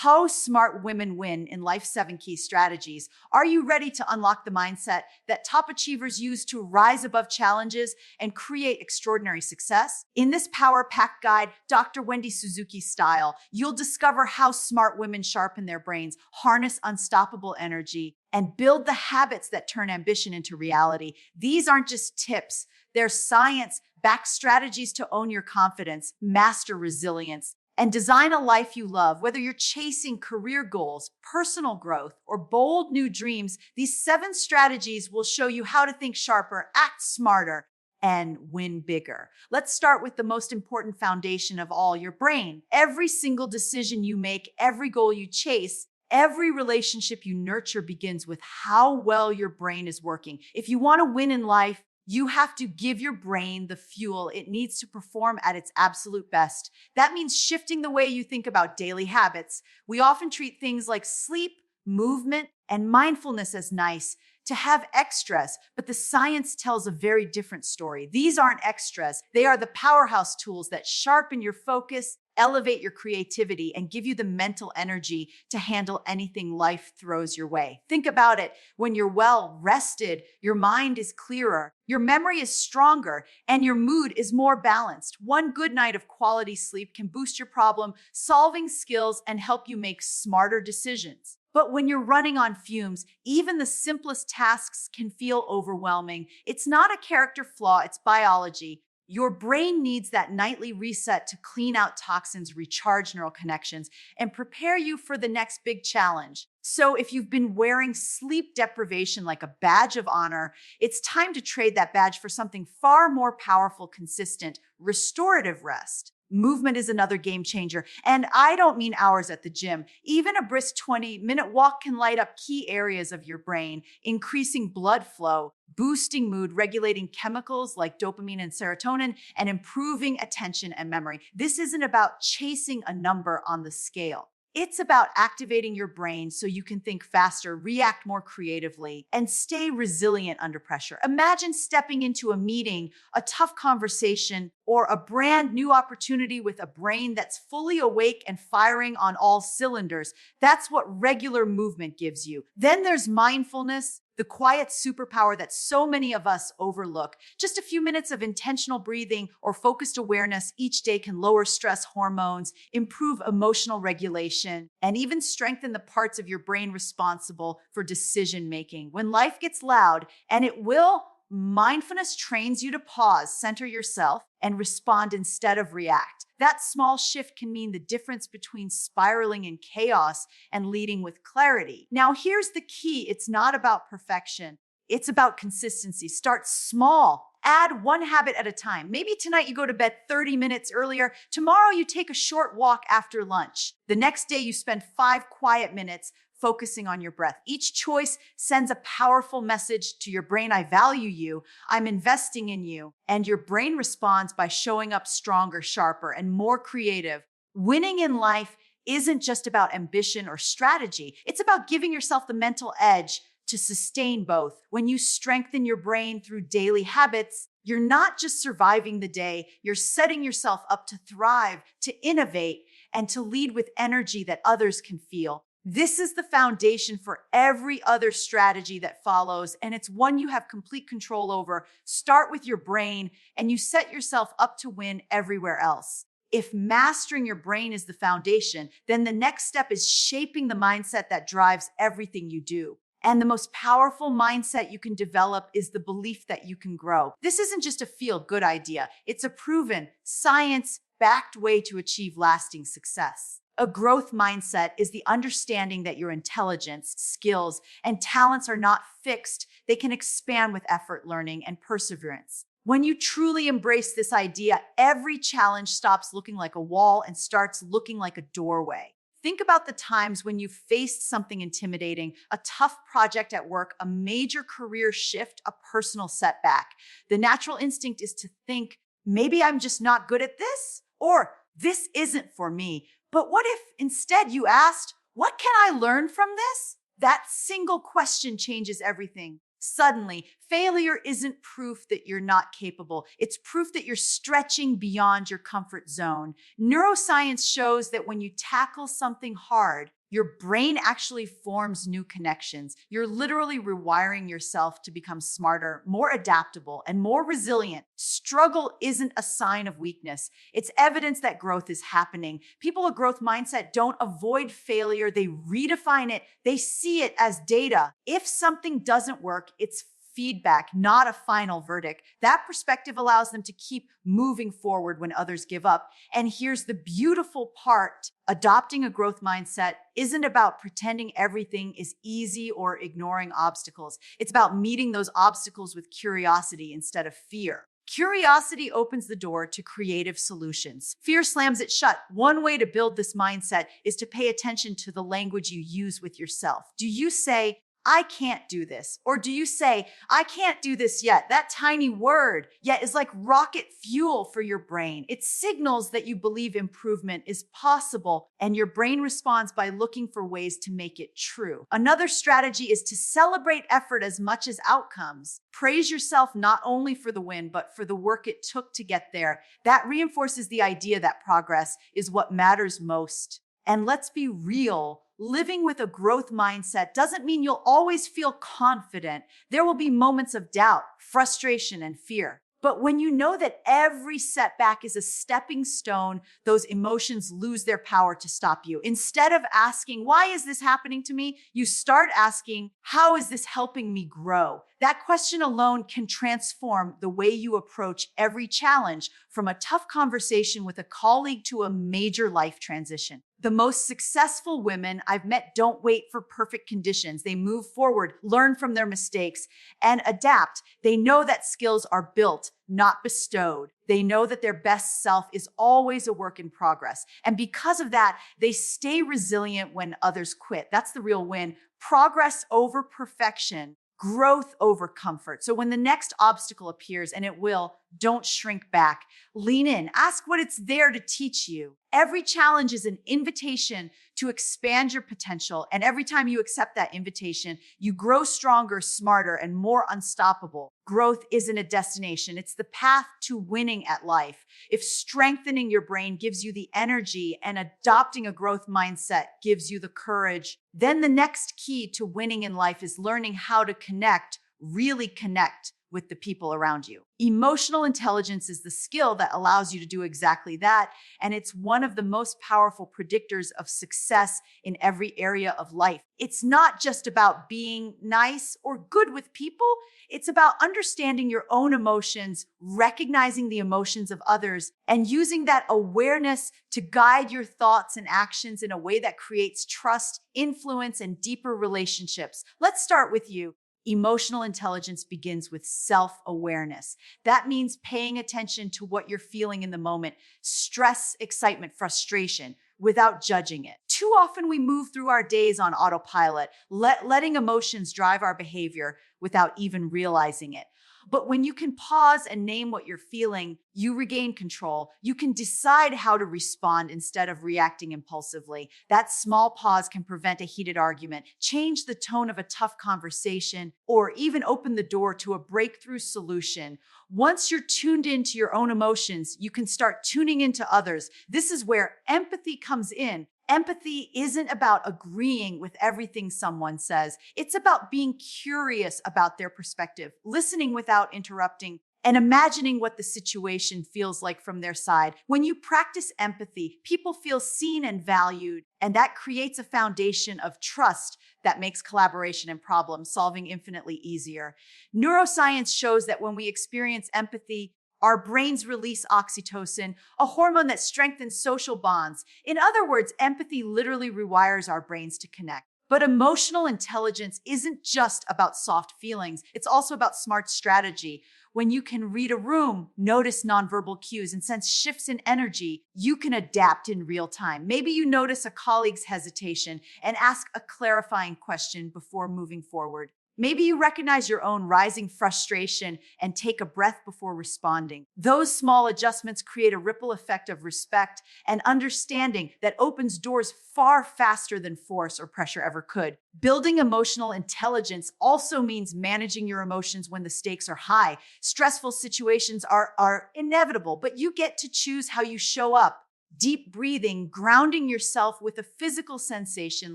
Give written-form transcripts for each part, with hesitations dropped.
How Smart Women Win in Life's 7 Key Strategies. Are you ready to unlock the mindset that top achievers use to rise above challenges and create extraordinary success? In this power-packed guide, Dr. Wendy Suzuki style, you'll discover how smart women sharpen their brains, harness unstoppable energy, and build the habits that turn ambition into reality. These aren't just tips, they're science-backed strategies to own your confidence, master resilience, and design a life you love. Whether you're chasing career goals, personal growth, or bold new dreams, these 7 strategies will show you how to think sharper, act smarter, and win bigger. Let's start with the most important foundation of all, your brain. Every single decision you make, every goal you chase, every relationship you nurture begins with how well your brain is working. If you want to win in life, you have to give your brain the fuel it needs to perform at its absolute best. That means shifting the way you think about daily habits. We often treat things like sleep, movement, and mindfulness as nice to have extras, but the science tells a very different story. These aren't extras. They are the powerhouse tools that sharpen your focus, elevate your creativity, and give you the mental energy to handle anything life throws your way. Think about it. When you're well rested, your mind is clearer, your memory is stronger, and your mood is more balanced. One good night of quality sleep can boost your problem-solving skills and help you make smarter decisions. But when you're running on fumes, even the simplest tasks can feel overwhelming. It's not a character flaw, it's biology. Your brain needs that nightly reset to clean out toxins, recharge neural connections, and prepare you for the next big challenge. So if you've been wearing sleep deprivation like a badge of honor, it's time to trade that badge for something far more powerful, consistent, restorative rest. Movement is another game changer. And I don't mean hours at the gym. Even a brisk 20-minute walk can light up key areas of your brain, increasing blood flow, boosting mood, regulating chemicals like dopamine and serotonin, and improving attention and memory. This isn't about chasing a number on the scale. It's about activating your brain so you can think faster, react more creatively, and stay resilient under pressure. Imagine stepping into a meeting, a tough conversation, or a brand new opportunity with a brain that's fully awake and firing on all cylinders. That's what regular movement gives you. Then there's mindfulness, the quiet superpower that so many of us overlook. Just a few minutes of intentional breathing or focused awareness each day can lower stress hormones, improve emotional regulation, and even strengthen the parts of your brain responsible for decision making. When life gets loud, and it will, mindfulness trains you to pause, center yourself, and respond instead of react. That small shift can mean the difference between spiraling in chaos and leading with clarity. Now, here's the key. It's not about perfection. It's about consistency. Start small. Add one habit at a time. Maybe tonight you go to bed 30 minutes earlier. Tomorrow you take a short walk after lunch. The next day you spend 5 quiet minutes focusing on your breath. Each choice sends a powerful message to your brain. I value you. I'm investing in you. And your brain responds by showing up stronger, sharper, and more creative. Winning in life isn't just about ambition or strategy. It's about giving yourself the mental edge to sustain both. When you strengthen your brain through daily habits, you're not just surviving the day, you're setting yourself up to thrive, to innovate, and to lead with energy that others can feel. This is the foundation for every other strategy that follows, and it's one you have complete control over. Start with your brain, and you set yourself up to win everywhere else. If mastering your brain is the foundation, then the next step is shaping the mindset that drives everything you do. And the most powerful mindset you can develop is the belief that you can grow. This isn't just a feel-good idea. It's a proven, science-backed way to achieve lasting success. A growth mindset is the understanding that your intelligence, skills, and talents are not fixed. They can expand with effort, learning, and perseverance. When you truly embrace this idea, every challenge stops looking like a wall and starts looking like a doorway. Think about the times when you faced something intimidating, a tough project at work, a major career shift, a personal setback. The natural instinct is to think, maybe I'm just not good at this, or this isn't for me. But what if instead you asked, what can I learn from this? That single question changes everything. Suddenly, failure isn't proof that you're not capable. It's proof that you're stretching beyond your comfort zone. Neuroscience shows that when you tackle something hard, your brain actually forms new connections. You're literally rewiring yourself to become smarter, more adaptable, and more resilient. Struggle isn't a sign of weakness. It's evidence that growth is happening. People with growth mindset don't avoid failure. They redefine it. They see it as data. If something doesn't work, it's feedback, not a final verdict. That perspective allows them to keep moving forward when others give up. And here's the beautiful part. Adopting a growth mindset isn't about pretending everything is easy or ignoring obstacles. It's about meeting those obstacles with curiosity instead of fear. Curiosity opens the door to creative solutions. Fear slams it shut. One way to build this mindset is to pay attention to the language you use with yourself. Do you say, I can't do this? Or do you say, I can't do this yet? That tiny word yet is like rocket fuel for your brain. It signals that you believe improvement is possible, and your brain responds by looking for ways to make it true. Another strategy is to celebrate effort as much as outcomes. Praise yourself not only for the win, but for the work it took to get there. That reinforces the idea that progress is what matters most. And let's be real. Living with a growth mindset doesn't mean you'll always feel confident. There will be moments of doubt, frustration, and fear. But when you know that every setback is a stepping stone, those emotions lose their power to stop you. Instead of asking, why is this happening to me? You start asking, how is this helping me grow? That question alone can transform the way you approach every challenge, from a tough conversation with a colleague to a major life transition. The most successful women I've met don't wait for perfect conditions. They move forward, learn from their mistakes, and adapt. They know that skills are built, not bestowed. They know that their best self is always a work in progress. And because of that, they stay resilient when others quit. That's the real win. Progress over perfection. Growth over comfort. So when the next obstacle appears, and it will, don't shrink back. Lean in. Ask what it's there to teach you. Every challenge is an invitation to expand your potential. And every time you accept that invitation, you grow stronger, smarter, and more unstoppable. Growth isn't a destination. It's the path to winning at life. If strengthening your brain gives you the energy and adopting a growth mindset gives you the courage, then the next key to winning in life is learning how to connect, really connect with the people around you. Emotional intelligence is the skill that allows you to do exactly that, and it's one of the most powerful predictors of success in every area of life. It's not just about being nice or good with people. It's about understanding your own emotions, recognizing the emotions of others, and using that awareness to guide your thoughts and actions in a way that creates trust, influence, and deeper relationships. Let's start with you. Emotional intelligence begins with self-awareness. That means paying attention to what you're feeling in the moment, stress, excitement, frustration, without judging it. Too often we move through our days on autopilot, letting emotions drive our behavior without even realizing it. But when you can pause and name what you're feeling, you regain control. You can decide how to respond instead of reacting impulsively. That small pause can prevent a heated argument, change the tone of a tough conversation, or even open the door to a breakthrough solution. Once you're tuned into your own emotions, you can start tuning into others. This is where empathy comes in. Empathy isn't about agreeing with everything someone says. It's about being curious about their perspective, listening without interrupting, and imagining what the situation feels like from their side. When you practice empathy, people feel seen and valued, and that creates a foundation of trust that makes collaboration and problem solving infinitely easier. Neuroscience shows that when we experience empathy, our brains release oxytocin, a hormone that strengthens social bonds. In other words, empathy literally rewires our brains to connect. But emotional intelligence isn't just about soft feelings. It's also about smart strategy. When you can read a room, notice nonverbal cues, and sense shifts in energy, you can adapt in real time. Maybe you notice a colleague's hesitation and ask a clarifying question before moving forward. Maybe you recognize your own rising frustration and take a breath before responding. Those small adjustments create a ripple effect of respect and understanding that opens doors far faster than force or pressure ever could. Building emotional intelligence also means managing your emotions when the stakes are high. Stressful situations are inevitable, but you get to choose how you show up. Deep breathing, grounding yourself with a physical sensation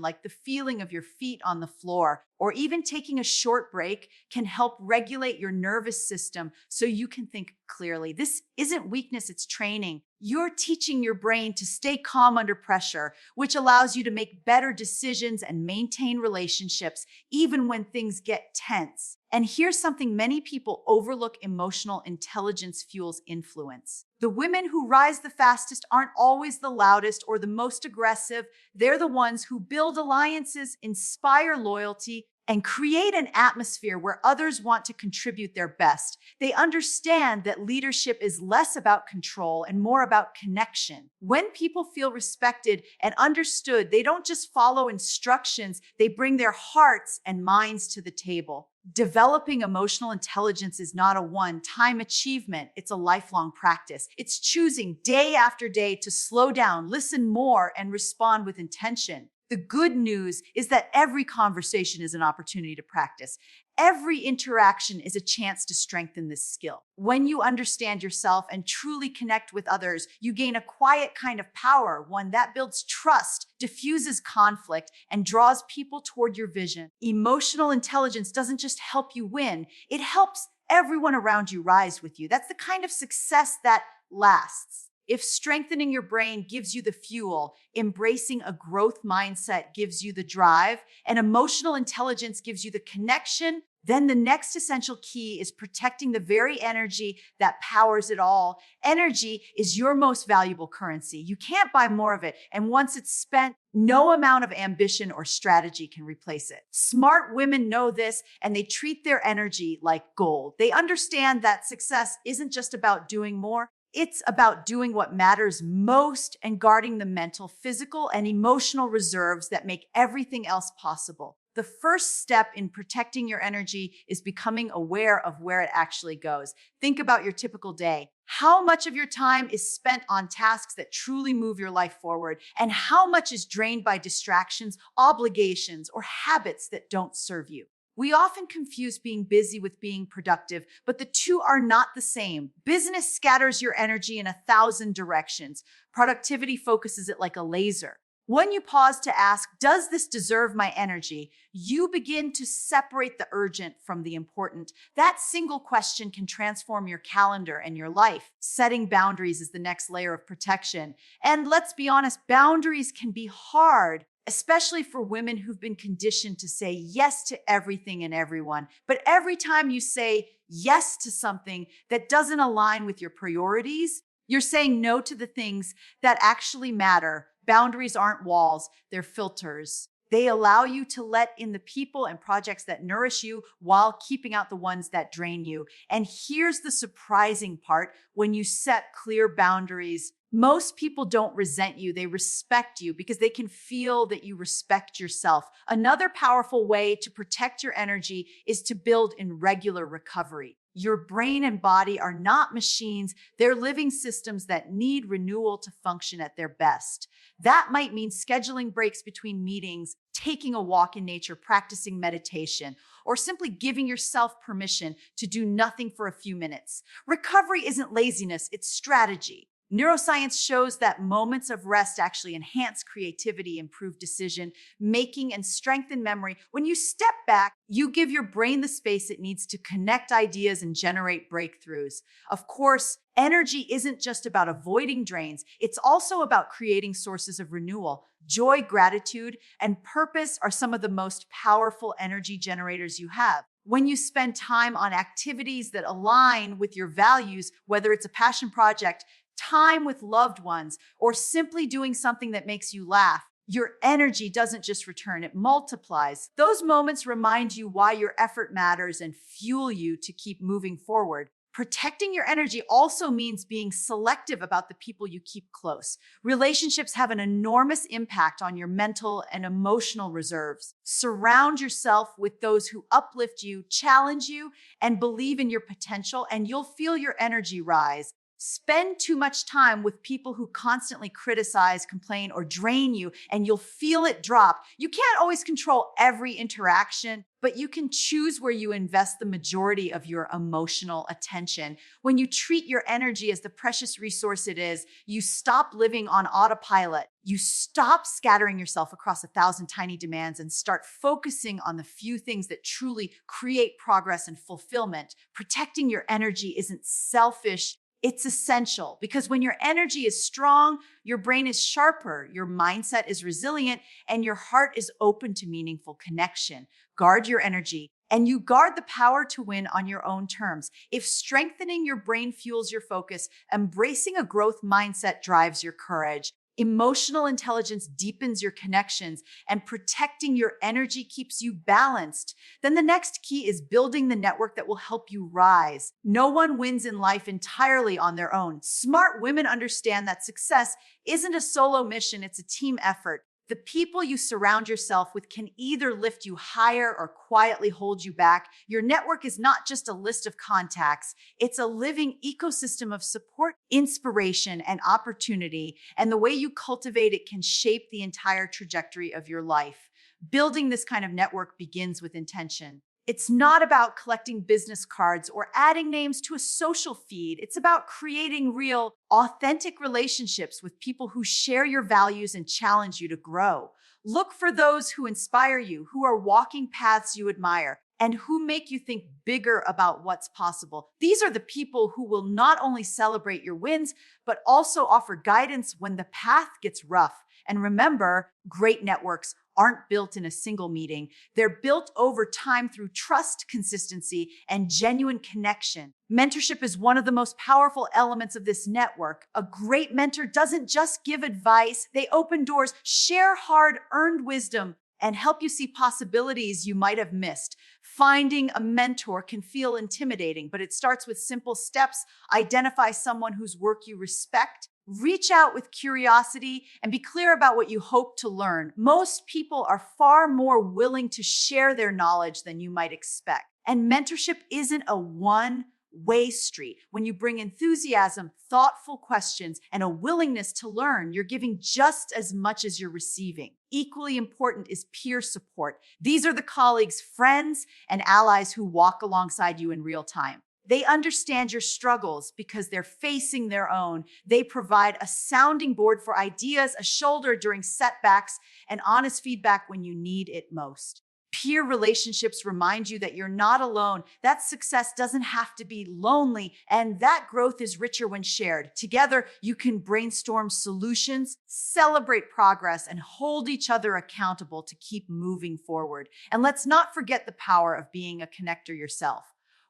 like the feeling of your feet on the floor, or even taking a short break can help regulate your nervous system so you can think clearly. This isn't weakness, it's training. You're teaching your brain to stay calm under pressure, which allows you to make better decisions and maintain relationships even when things get tense. And here's something many people overlook: emotional intelligence fuels influence. The women who rise the fastest aren't always the loudest or the most aggressive. They're the ones who build alliances, inspire loyalty, and create an atmosphere where others want to contribute their best. They understand that leadership is less about control and more about connection. When people feel respected and understood, they don't just follow instructions, they bring their hearts and minds to the table. Developing emotional intelligence is not a one-time achievement. It's a lifelong practice. It's choosing day after day to slow down, listen more, and respond with intention. The good news is that every conversation is an opportunity to practice. Every interaction is a chance to strengthen this skill. When you understand yourself and truly connect with others, you gain a quiet kind of power, one that builds trust, diffuses conflict, and draws people toward your vision. Emotional intelligence doesn't just help you win, it helps everyone around you rise with you. That's the kind of success that lasts. If strengthening your brain gives you the fuel, embracing a growth mindset gives you the drive, and emotional intelligence gives you the connection, then the next essential key is protecting the very energy that powers it all. Energy is your most valuable currency. You can't buy more of it, and once it's spent, no amount of ambition or strategy can replace it. Smart women know this, and they treat their energy like gold. They understand that success isn't just about doing more. It's about doing what matters most and guarding the mental, physical, and emotional reserves that make everything else possible. The first step in protecting your energy is becoming aware of where it actually goes. Think about your typical day. How much of your time is spent on tasks that truly move your life forward, and how much is drained by distractions, obligations, or habits that don't serve you? We often confuse being busy with being productive, but the two are not the same. Business scatters your energy in 1,000 directions. Productivity focuses it like a laser. When you pause to ask, does this deserve my energy? You begin to separate the urgent from the important. That single question can transform your calendar and your life. Setting boundaries is the next layer of protection. And let's be honest, boundaries can be hard, especially for women who've been conditioned to say yes to everything and everyone. But every time you say yes to something that doesn't align with your priorities, you're saying no to the things that actually matter. Boundaries aren't walls, they're filters. They allow you to let in the people and projects that nourish you while keeping out the ones that drain you. And here's the surprising part: when you set clear boundaries, most people don't resent you, they respect you because they can feel that you respect yourself. Another powerful way to protect your energy is to build in regular recovery. Your brain and body are not machines, they're living systems that need renewal to function at their best. That might mean scheduling breaks between meetings, taking a walk in nature, practicing meditation, or simply giving yourself permission to do nothing for a few minutes. Recovery isn't laziness, it's strategy. Neuroscience shows that moments of rest actually enhance creativity, improve decision making, and strengthen memory. When you step back, you give your brain the space it needs to connect ideas and generate breakthroughs. Of course, energy isn't just about avoiding drains. It's also about creating sources of renewal. Joy, gratitude, and purpose are some of the most powerful energy generators you have. When you spend time on activities that align with your values, whether it's a passion project, time with loved ones, or simply doing something that makes you laugh, your energy doesn't just return, it multiplies. Those moments remind you why your effort matters and fuel you to keep moving forward. Protecting your energy also means being selective about the people you keep close. Relationships have an enormous impact on your mental and emotional reserves. Surround yourself with those who uplift you, challenge you, and believe in your potential, and you'll feel your energy rise. Spend too much time with people who constantly criticize, complain, or drain you, and you'll feel it drop. You can't always control every interaction, but you can choose where you invest the majority of your emotional attention. When you treat your energy as the precious resource it is, you stop living on autopilot. You stop scattering yourself across 1,000 tiny demands and start focusing on the few things that truly create progress and fulfillment. Protecting your energy isn't selfish. It's essential because when your energy is strong, your brain is sharper, your mindset is resilient, and your heart is open to meaningful connection. Guard your energy, and you guard the power to win on your own terms. If strengthening your brain fuels your focus, embracing a growth mindset drives your courage. Emotional intelligence deepens your connections, and protecting your energy keeps you balanced. Then the next key is building the network that will help you rise. No one wins in life entirely on their own. Smart women understand that success isn't a solo mission, it's a team effort. The people you surround yourself with can either lift you higher or quietly hold you back. Your network is not just a list of contacts, it's a living ecosystem of support, inspiration, and opportunity. And the way you cultivate it can shape the entire trajectory of your life. Building this kind of network begins with intention. It's not about collecting business cards or adding names to a social feed. It's about creating real, authentic relationships with people who share your values and challenge you to grow. Look for those who inspire you, who are walking paths you admire, and who make you think bigger about what's possible. These are the people who will not only celebrate your wins, but also offer guidance when the path gets rough. And remember, great networks aren't built in a single meeting. They're built over time through trust, consistency, and genuine connection. Mentorship is one of the most powerful elements of this network. A great mentor doesn't just give advice, they open doors, share hard-earned wisdom, and help you see possibilities you might have missed. Finding a mentor can feel intimidating, but it starts with simple steps. Identify someone whose work you respect. Reach out with curiosity and be clear about what you hope to learn. Most people are far more willing to share their knowledge than you might expect. And mentorship isn't a one-way street. When you bring enthusiasm, thoughtful questions, and a willingness to learn, you're giving just as much as you're receiving. Equally important is peer support. These are the colleagues, friends, and allies who walk alongside you in real time. They understand your struggles because they're facing their own. They provide a sounding board for ideas, a shoulder during setbacks, and honest feedback when you need it most. Peer relationships remind you that you're not alone, that success doesn't have to be lonely, and that growth is richer when shared. Together, you can brainstorm solutions, celebrate progress, and hold each other accountable to keep moving forward. And let's not forget the power of being a connector yourself.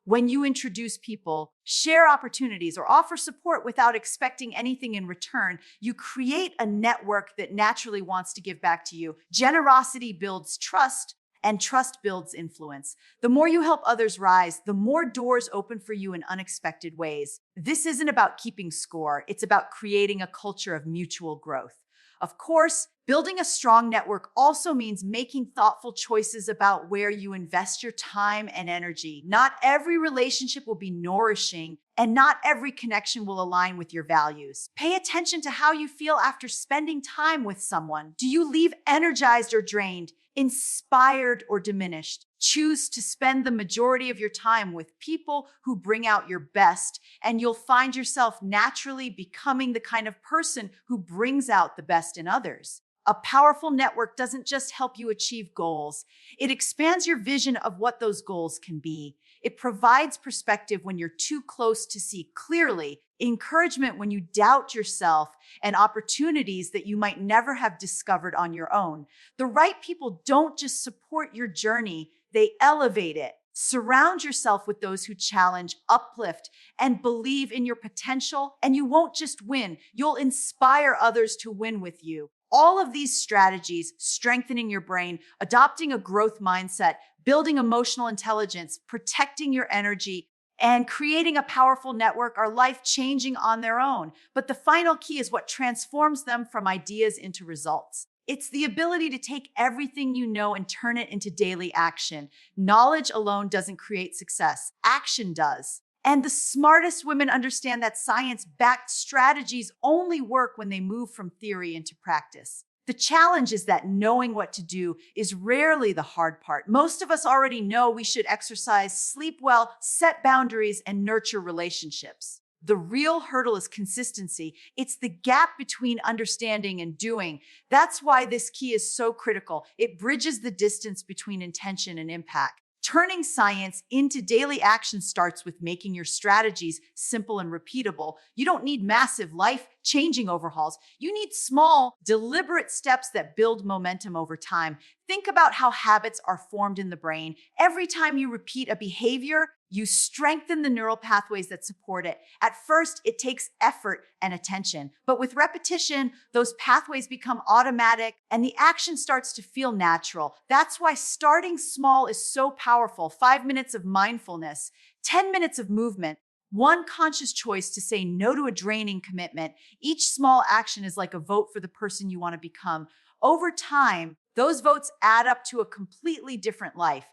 When you introduce people, share opportunities, or offer support without expecting anything in return, you create a network that naturally wants to give back to you. Generosity builds trust, and trust builds influence. The more you help others rise, the more doors open for you in unexpected ways. This isn't about keeping score. It's about creating a culture of mutual growth. Of course, building a strong network also means making thoughtful choices about where you invest your time and energy. Not every relationship will be nourishing, and not every connection will align with your values. Pay attention to how you feel after spending time with someone. Do you leave energized or drained, inspired or diminished? Choose to spend the majority of your time with people who bring out your best, and you'll find yourself naturally becoming the kind of person who brings out the best in others. A powerful network doesn't just help you achieve goals. It expands your vision of what those goals can be. It provides perspective when you're too close to see clearly, encouragement when you doubt yourself, and opportunities that you might never have discovered on your own. The right people don't just support your journey, they elevate it. Surround yourself with those who challenge, uplift, and believe in your potential, and you won't just win, you'll inspire others to win with you. All of these strategies, strengthening your brain, adopting a growth mindset, building emotional intelligence, protecting your energy, and creating a powerful network are life-changing on their own. But the final key is what transforms them from ideas into results. It's the ability to take everything you know and turn it into daily action. Knowledge alone doesn't create success. Action does. And the smartest women understand that science-backed strategies only work when they move from theory into practice. The challenge is that knowing what to do is rarely the hard part. Most of us already know we should exercise, sleep well, set boundaries, and nurture relationships. The real hurdle is consistency. It's the gap between understanding and doing. That's why this key is so critical. It bridges the distance between intention and impact. Turning science into daily action starts with making your strategies simple and repeatable. You don't need massive, life-changing overhauls. You need small, deliberate steps that build momentum over time. Think about how habits are formed in the brain. Every time you repeat a behavior, you strengthen the neural pathways that support it. At first, it takes effort and attention, but with repetition, those pathways become automatic and the action starts to feel natural. That's why starting small is so powerful. 5 minutes of mindfulness, 10 minutes of movement, one conscious choice to say no to a draining commitment. Each small action is like a vote for the person you want to become. Over time, those votes add up to a completely different life.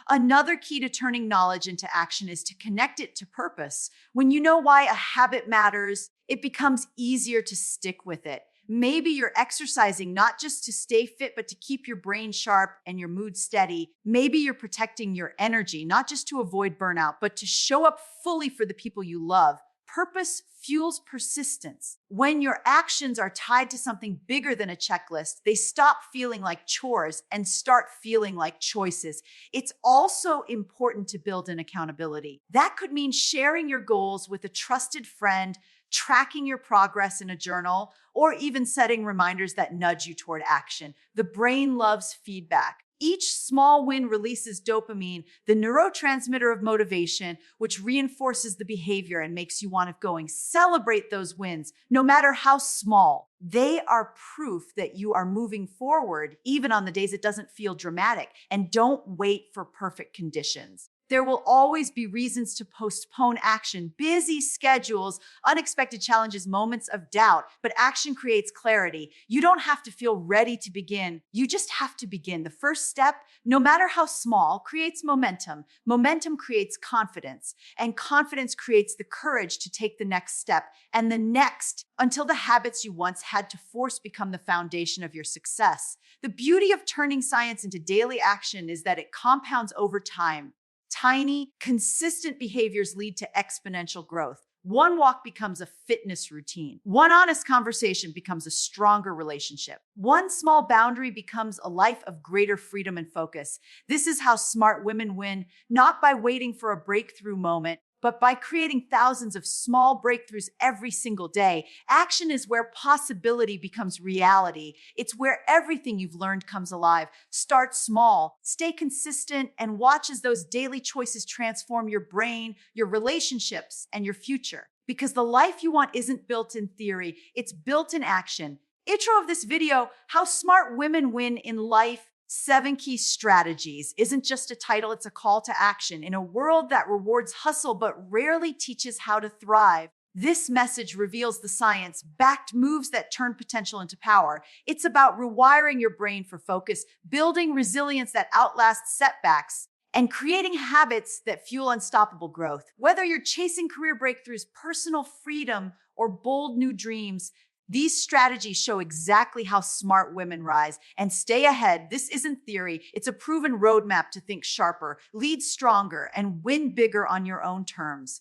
Another key to turning knowledge into action is to connect it to purpose. When you know why a habit matters, it becomes easier to stick with it. Maybe you're exercising not just to stay fit, but to keep your brain sharp and your mood steady. Maybe you're protecting your energy, not just to avoid burnout, but to show up fully for the people you love. Purpose fuels persistence. When your actions are tied to something bigger than a checklist, they stop feeling like chores and start feeling like choices. It's also important to build in accountability. That could mean sharing your goals with a trusted friend, tracking your progress in a journal, or even setting reminders that nudge you toward action. The brain loves feedback. Each small win releases dopamine, the neurotransmitter of motivation, which reinforces the behavior and makes you want to go and celebrate those wins, no matter how small. They are proof that you are moving forward, even on the days it doesn't feel dramatic. And don't wait for perfect conditions. There will always be reasons to postpone action, busy schedules, unexpected challenges, moments of doubt, but action creates clarity. You don't have to feel ready to begin. You just have to begin. The first step, no matter how small, creates momentum. Momentum creates confidence, and confidence creates the courage to take the next step and the next until the habits you once had to force become the foundation of your success. The beauty of turning science into daily action is that it compounds over time. Tiny, consistent behaviors lead to exponential growth. One walk becomes a fitness routine. One honest conversation becomes a stronger relationship. One small boundary becomes a life of greater freedom and focus. This is how smart women win, not by waiting for a breakthrough moment, but by creating thousands of small breakthroughs every single day. Action is where possibility becomes reality. It's where everything you've learned comes alive. Start small, stay consistent, and watch as those daily choices transform your brain, your relationships, and your future. Because the life you want isn't built in theory, it's built in action. Intro of this video, How Smart Women Win in Life, 7 Key Strategies, isn't just a title, it's a call to action. In a world that rewards hustle but rarely teaches how to thrive, this message reveals the science-backed moves that turn potential into power. It's about rewiring your brain for focus, building resilience that outlasts setbacks, and creating habits that fuel unstoppable growth. Whether you're chasing career breakthroughs, personal freedom, or bold new dreams, these strategies show exactly how smart women rise and stay ahead. This isn't theory. It's a proven roadmap to think sharper, lead stronger, and win bigger on your own terms.